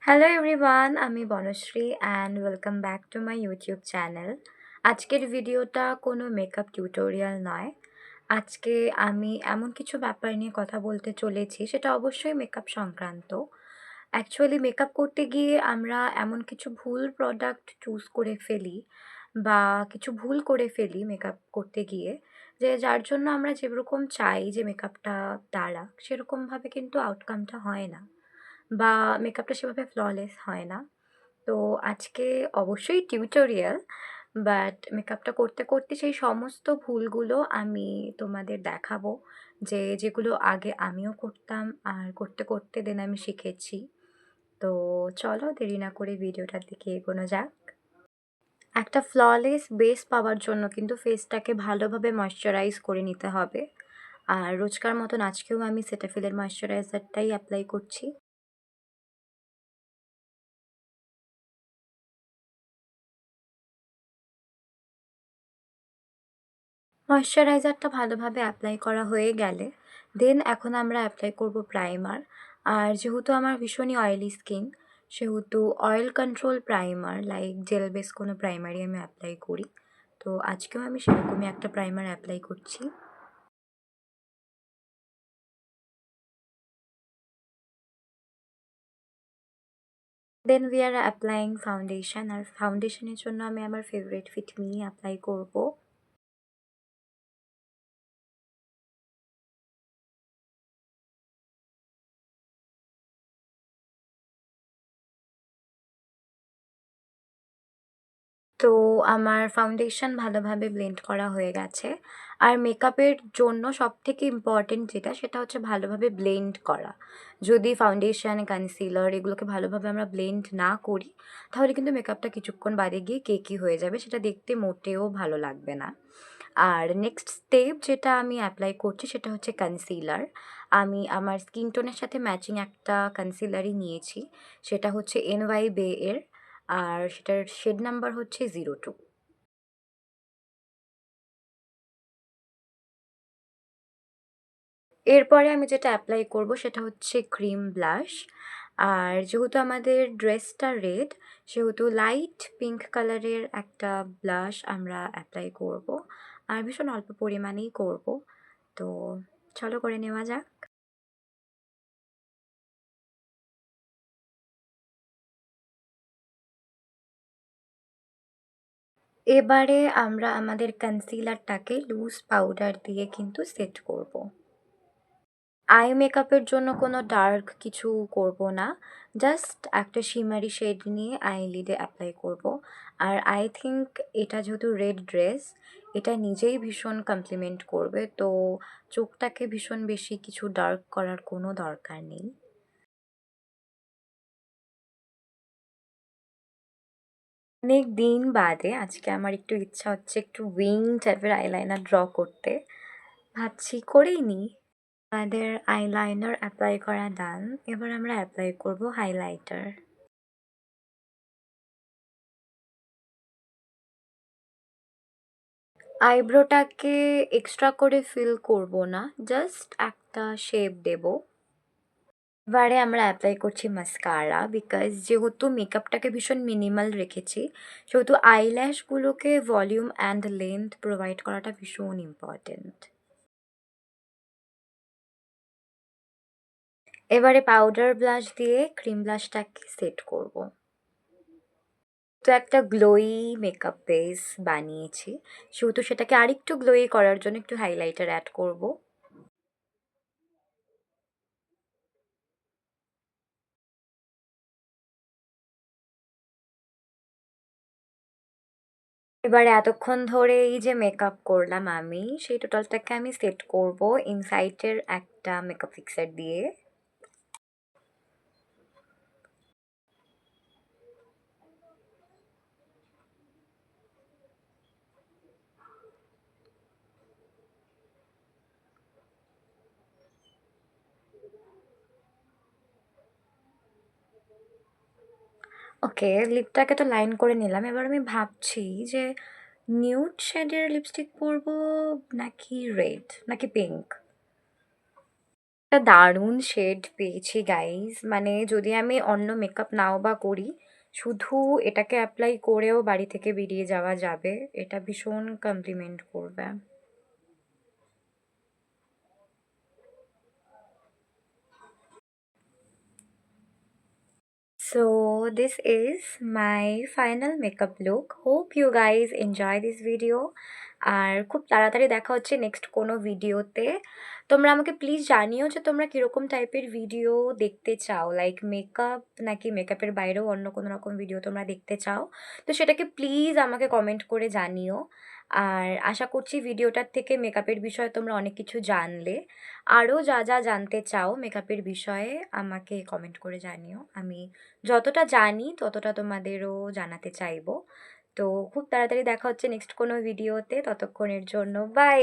Hello everyone, আমি Banashree and welcome back to my YouTube channel. আজকের ভিডিওটা কোনো মেকআপ টিউটোরিয়াল নয়। আজকে আমি এমন কিছু ব্যাপার নিয়ে কথা বলতে চলেছি, সেটা অবশ্যই মেকআপ সংক্রান্ত। অ্যাকচুয়ালি মেকআপ করতে গিয়ে আমরা এমন কিছু ভুল প্রোডাক্ট চুজ করে ফেলি বা কিছু ভুল করে ফেলি মেকআপ করতে গিয়ে, যে যার জন্য আমরা যেরকম চাই যে মেকআপটা দাঁড়াক, সেরকমভাবে কিন্তু আউটকামটা হয় না বা মেকআপটা সেভাবে ফ্ললেস হয় না। তো আজকে অবশ্যই টিউটোরিয়াল, বাট মেকআপটা করতে করতে সেই সমস্ত ভুলগুলো আমি তোমাদের দেখাবো, যেগুলো আগে আমিও করতাম আর করতে করতে দেন আমি শিখেছি। তো চলো দেরি না করে ভিডিওটার দিকে এগোনো যাক। একটা ফ্ললেস বেস পাওয়ার জন্য কিন্তু ফেসটাকে ভালোভাবে ময়শ্চারাইজ করে নিতে হবে। আর রোজকার মতন আজকেও আমি সেটাফিলের ময়শ্চারাইজারটাই অ্যাপ্লাই করছি। ময়শ্চারাইজারটা ভালোভাবে অ্যাপ্লাই করা হয়ে গেলে দেন এখন আমরা অ্যাপ্লাই করব প্রাইমার। আর যেহেতু আমার ভীষণই অয়েলি স্কিন, সেহেতু oil control primer like jail base কোনো প্রাইমারই আমি অ্যাপ্লাই করি। তো আজকেও আমি সেরকমই একটা প্রাইমার অ্যাপ্লাই করছি। Then we are applying foundation, আর ফাউন্ডেশনের জন্য আমি আমার ফেভারিট ফিটমি অ্যাপ্লাই করব। তো আমার ফাউন্ডেশন ভালোভাবে ব্লেন্ড করা হয়ে গেছে। আর মেকআপের জন্য সবথেকে ইম্পর্টেন্ট যেটা, সেটা হচ্ছে ভালোভাবে ব্লেন্ড করা। যদি ফাউন্ডেশন, কনসিলার এগুলোকে ভালোভাবে আমরা ব্লেন্ড না করি, তাহলে কিন্তু মেকআপটা কিছুক্ষণ বাদে গিয়ে কেকি হয়ে যাবে, সেটা দেখতে মোটেও ভালো লাগবে না। আর নেক্সট স্টেপ যেটা আমি অ্যাপ্লাই করছি সেটা হচ্ছে কনসিলার। আমি আমার স্কিন টোনের সাথে ম্যাচিং একটা কনসিলারই নিয়েছি, সেটা হচ্ছে এনওয়াই বে এর। আর সেটার শেড নাম্বার হচ্ছে 02। এরপরে আমি যেটা অ্যাপ্লাই করব সেটা হচ্ছে ক্রিম ব্লাশ। আর যেহেতু আমাদের ড্রেসটা রেড, সেহেতু লাইট পিঙ্ক কালারের একটা ব্লাশ আমরা অ্যাপ্লাই করব। আর ভীষণ অল্প পরিমাণেই করব। তো চলো করে নেওয়া যাক। এবারে আমরা আমাদের কনসিলারটাকে লুজ পাউডার দিয়ে কিন্তু সেট করব। আই মেকআপের জন্য কোনো ডার্ক কিছু করব না, জাস্ট একটা শিমারি শেড নিয়ে আইলিডে অ্যাপ্লাই করব। আর আই থিঙ্ক এটা যেহেতু রেড ড্রেস, এটা নিজেই ভীষণ কমপ্লিমেন্ট করবে, তো চোখটাকে ভীষণ বেশি কিছু ডার্ক করার কোনো দরকার নেই। অনেক দিন বাদে আজকে আমার একটু ইচ্ছা হচ্ছে একটু উইং টাইপের আইলাইনার ড্র করতে। ভাবছি করেই নিই। আমাদের আইলাইনার অ্যাপ্লাই করা ডান। এবার আমরা অ্যাপ্লাই করব হাইলাইটার। আইব্রোটাকে এক্সট্রা করে ফিল করব না, জাস্ট একটা শেপ দেব। এবারে আমরা অ্যাপ্লাই করছি মাস্কারা, বিকজ যেহেতু মেকআপটাকে ভীষণ মিনিমাল রেখেছি, সেহেতু আইল্যাশগুলোকে ভলিউম অ্যান্ড লেন্থ প্রোভাইড করাটা ভীষণ ইম্পর্টেন্ট। এবারে পাউডার ব্লাশ দিয়ে ক্রিম ব্লাশটাকে সেট করব। তো একটা গ্লোয়ি মেকআপ বেস বানিয়েছি, সেহেতু সেটাকে আরেকটু গ্লোয়ি করার জন্য একটু হাইলাইটার অ্যাড করব। এবারে এতক্ষণ ধরে এই যে মেকআপ করলাম আমি, সেই টোটালটাকে আমি সেট করব ইনসাইটের একটা মেকআপ ফিক্সার দিয়ে। ওকে, লিপটাকে তো লাইন করে নিলাম। এবার আমি ভাবছি যে নিউড শেডের লিপস্টিক পরবো নাকি রেড নাকি পিঙ্ক। একটা দারুণ শেড পেয়েছি গাইস, মানে যদি আমি অন্য মেকআপ নাও বা করি, শুধু এটাকে অ্যাপ্লাই করেও বাড়ি থেকে বেরিয়ে যাওয়া যাবে। এটা ভীষণ কমপ্লিমেন্ট করবে। So this is my final makeup look. Hope you guys enjoy this video. আর খুব তাড়াতাড়ি দেখা হচ্ছে নেক্সট কোনো ভিডিওতে। তোমরা আমাকে প্লিজ জানিও যে তোমরা কীরকম টাইপের ভিডিও দেখতে চাও, লাইক মেকআপ নাকি মেকআপের বাইরেও অন্য কোনো রকম ভিডিও তোমরা দেখতে চাও। তো সেটাকে প্লিজ আমাকে কমেন্ট করে জানিও। আর আশা করছি ভিডিওটার থেকে মেকআপের বিষয়ে তোমরা অনেক কিছু জানলে। আরও যা যা জানতে চাও মেকআপের বিষয়ে আমাকে কমেন্ট করে জানিও। আমি যতটা জানি ততটা তোমাদেরও জানাতে চাইবো। তো খুব তাড়াতাড়ি দেখা হচ্ছে নেক্সট কোনো ভিডিওতে। ততক্ষণের জন্য বাই।